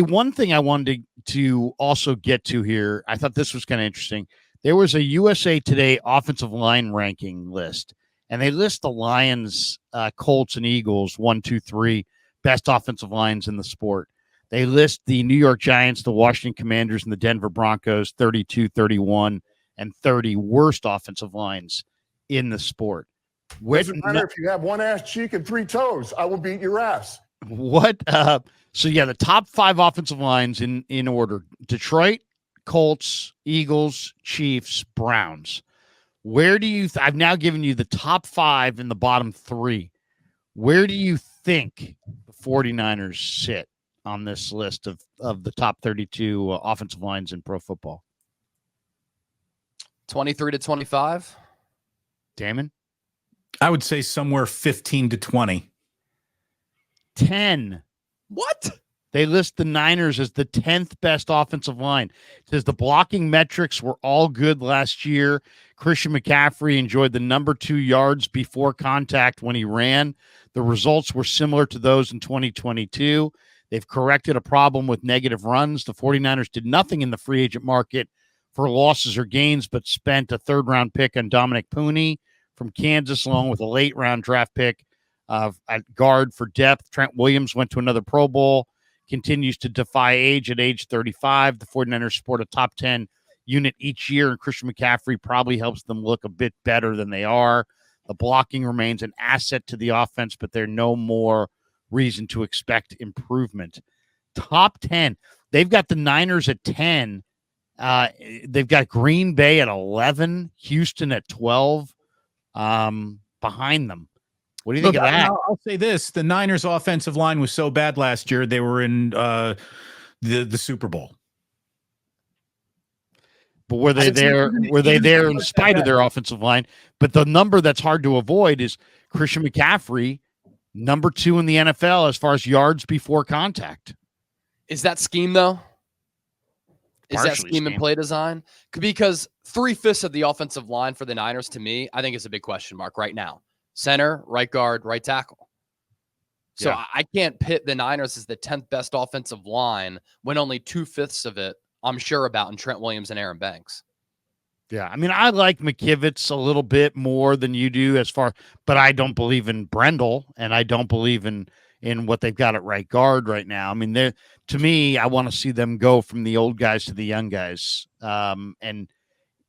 One thing I wanted to also get to here, I thought this was kind of interesting. There was a USA Today offensive line ranking list, and they list the Lions, Colts, and Eagles 1, 2, 3 best offensive lines in the sport. They list the New York Giants, the Washington Commanders, and the Denver Broncos 32, 31, and 30 worst offensive lines in the sport. Doesn't matter if you have one ass cheek and three toes. I will beat your ass. What? So, yeah, the top 5 offensive lines in order: Detroit, Colts, Eagles, Chiefs, Browns. Where do you I've now given you the top 5 and the bottom 3. Where do you think the 49ers sit on this list of the top 32 offensive lines in pro football? 23 to 25. Damon? I would say somewhere 15 to 20. 10. What? They list the Niners as the 10th best offensive line. It says the blocking metrics were all good last year. Christian McCaffrey enjoyed the number 2 yards before contact when he ran. The results were similar to those in 2022. They've corrected a problem with negative runs. The 49ers did nothing in the free agent market for losses or gains, but spent a 3rd-round pick on Dominic Pooney from Kansas, along with a late-round draft pick at guard for depth. Trent Williams went to another Pro Bowl, continues to defy age at age 35. The 49ers sport a top 10 unit each year, and Christian McCaffrey probably helps them look a bit better than they are. The blocking remains an asset to the offense, but there's no more reason to expect improvement. Top 10. They've got the Niners at 10. They've got Green Bay at 11, Houston at 12 behind them. What do you think of that? I'll say this. The Niners offensive line was so bad last year, they were in the Super Bowl. But were they there? Were they there in spite of their offensive line? But the number that's hard to avoid is Christian McCaffrey, number 2 in the NFL as far as yards before contact. Is that scheme, though? Is that scheme and play design? Because 3/5 of the offensive line for the Niners, to me, I think is a big question mark right now. Center, right guard, right tackle. So yeah. I can't pit the Niners as the 10th best offensive line when only 2/5 of it I'm sure about in Trent Williams and Aaron Banks. Yeah, I mean, I like McKivitz a little bit more than you do but I don't believe in Brendel, and I don't believe in what they've got at right guard right now. I mean, to me, I want to see them go from the old guys to the young guys. And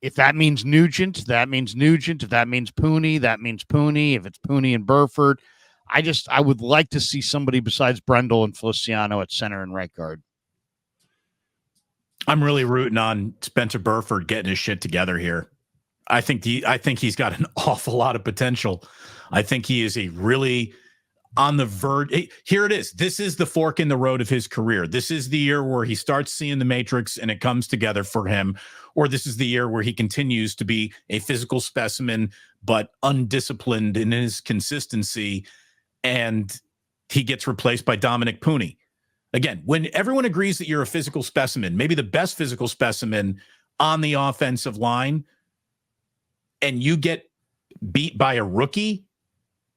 if that means Nugent, that means Nugent. If that means Pooney, that means Pooney. If it's Pooney and Berford, I would like to see somebody besides Brendel and Feliciano at center and right guard. I'm really rooting on Spencer Berford getting his shit together here. I think he's got an awful lot of potential. I think he is a really on the verge. Here it is. This is the fork in the road of his career. This is the year where he starts seeing the matrix and it comes together for him. Or this is the year where he continues to be a physical specimen, but undisciplined in his consistency, and he gets replaced by Dominic Pooney. Again, when everyone agrees that you're a physical specimen, maybe the best physical specimen on the offensive line, and you get beat by a rookie,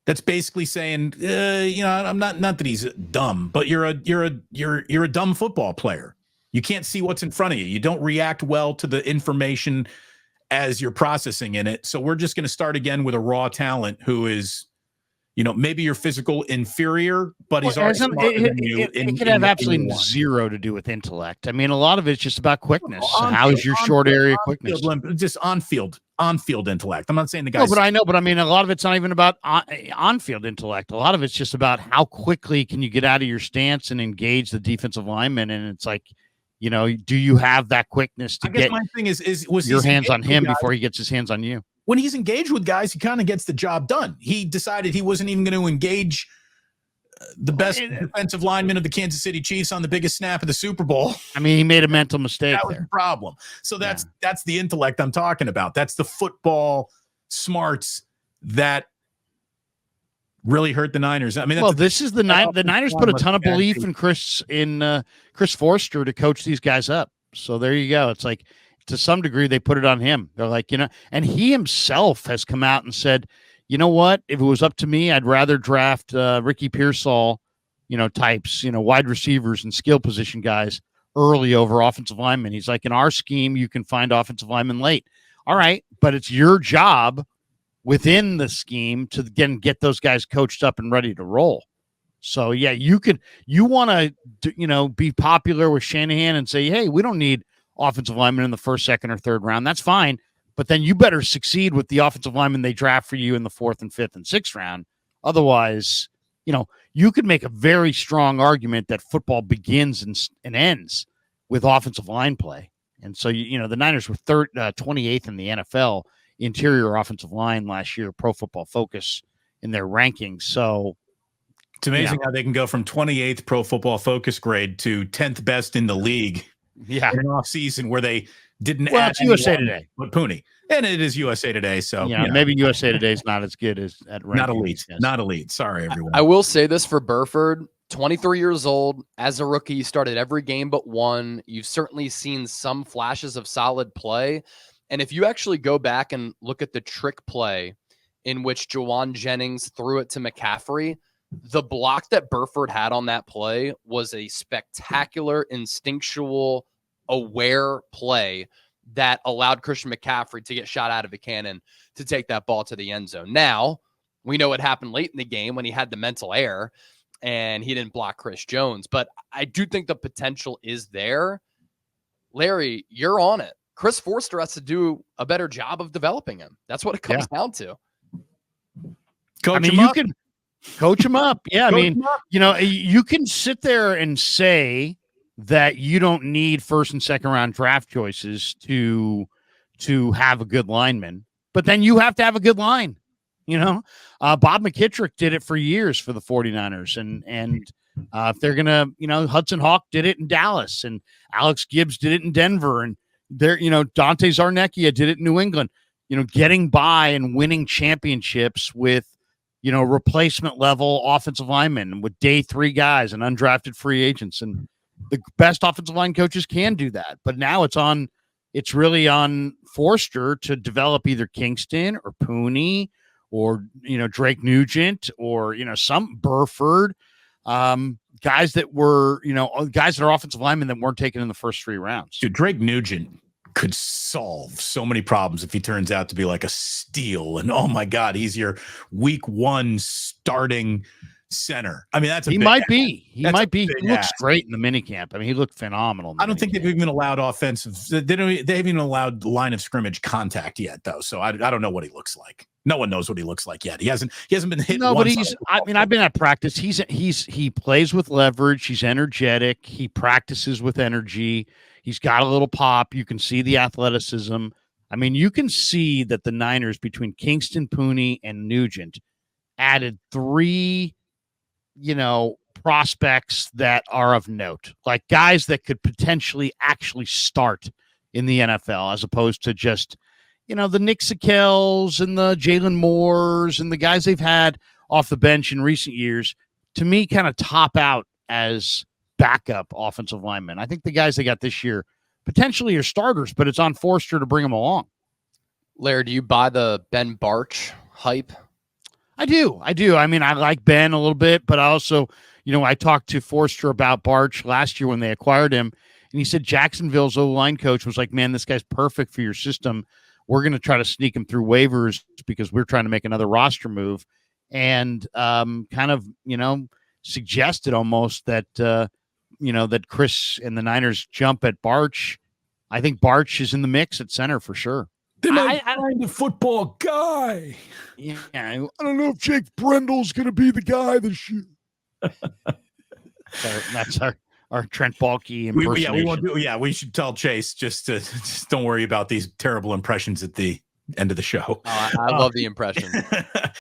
that's basically saying, I'm not that he's dumb, but you're a dumb football player. You can't see what's in front of you. You don't react well to the information as you're processing in it. So we're just going to start again with a raw talent who is, maybe your physical inferior, but he's already smarter than you. It could have absolutely zero to do with intellect. I mean, a lot of it's just about quickness. How is your short area quickness? Just on-field intellect. I'm not saying the guy. No, but I know. But I mean, a lot of it's not even about on-field intellect. A lot of it's just about how quickly can you get out of your stance and engage the defensive lineman. And it's like, do you have that quickness to get? My thing was your hands on him before he gets his hands on you? When he's engaged with guys, he kind of gets the job done. He decided he wasn't even going to engage the best defensive lineman of the Kansas City Chiefs on the biggest snap of the Super Bowl. I mean, he made a mental mistake. That was the problem. So that's the intellect I'm talking about. That's the football smarts that really hurt the Niners. I mean, this is the Niners put a ton of belief in Chris Forster to coach these guys up. So there you go. It's like, to some degree, they put it on him. They're like, and he himself has come out and said, you know what? If it was up to me, I'd rather draft Ricky Pearsall, types, wide receivers and skill position guys early over offensive linemen. He's like, in our scheme, you can find offensive linemen late. All right, but it's your job within the scheme to again get those guys coached up and ready to roll. So yeah, you want to be popular with Shanahan and say, hey, we don't need offensive linemen in the first, second, or third round. That's fine, but then you better succeed with the offensive linemen they draft for you in the fourth and fifth and sixth round. Otherwise, you could make a very strong argument that football begins and ends with offensive line play. And so, the Niners were 28th in the NFL interior offensive line last year, Pro Football Focus in their rankings. So it's amazing how they can go from 28th Pro Football Focus grade to 10th best in the league. Yeah, in an off season where they didn't add it's USA Today, but Pooney, and it is USA Today. So maybe USA Today is not as good as at rankings. Not elite. Sorry, everyone. I will say this for Berford. 23 years old, as a rookie, started every game but one. You've certainly seen some flashes of solid play. And if you actually go back and look at the trick play in which Jawan Jennings threw it to McCaffrey, the block that Berford had on that play was a spectacular, instinctual, aware play that allowed Christian McCaffrey to get shot out of a cannon to take that ball to the end zone. Now, we know what happened late in the game when he had the mental error and he didn't block Chris Jones. But I do think the potential is there. Larry, you're on it. Chris Forster has to do a better job of developing him. That's what it comes down to. You can coach him up. Yeah, you can sit there and say that you don't need first and second round draft choices to have a good lineman, but then you have to have a good line. Bob McKittrick did it for years for the 49ers. And if they're going to, Hudson Hawk did it in Dallas and Alex Gibbs did it in Denver. And Dante Zarnecchia did it in New England, getting by and winning championships with, replacement level offensive linemen with day 3 guys and undrafted free agents. And the best offensive line coaches can do that. But now it's really on Forster to develop either Kingston or Pooney or, Drake Nugent or, some Berford, guys that were, guys that are offensive linemen that weren't taken in the first 3 rounds. Dude, Drake Nugent could solve so many problems if he turns out to be like a steal. And oh my God, he's your week 1 starting center. I mean, he might be. He looks great in the minicamp. I mean, he looked phenomenal. I don't think they've even allowed offensive. They haven't even allowed line of scrimmage contact yet, though. So I don't know what he looks like. No one knows what he looks like yet. He hasn't been hit. No, but I've been at practice. He plays with leverage. He's energetic. He practices with energy. He's got a little pop. You can see the athleticism. I mean, you can see that the Niners between Kingston, Pooney, and Nugent added 3 prospects that are of note, like guys that could potentially actually start in the NFL as opposed to just, the Nick Sakells and the Jalen Moores and the guys they've had off the bench in recent years, to me, kind of top out as backup offensive linemen. I think the guys they got this year potentially are starters, but it's on Forster to bring them along. Larry, do you buy the Ben Barch hype? I do. I mean, I like Ben a little bit, but I also, I talked to Forster about Barch last year when they acquired him, and he said Jacksonville's O-line coach was like, man, this guy's perfect for your system. We're going to try to sneak him through waivers because we're trying to make another roster move. And kind of, suggested almost that, that Chris and the Niners jump at Barch. I think Barch is in the mix at center for sure. I find a football guy. Yeah, I don't know if Jake Brendel's going to be the guy this year. That's our Trent Baalke impersonation. We should tell Chase just don't worry about these terrible impressions at the end of the show. I love the impression.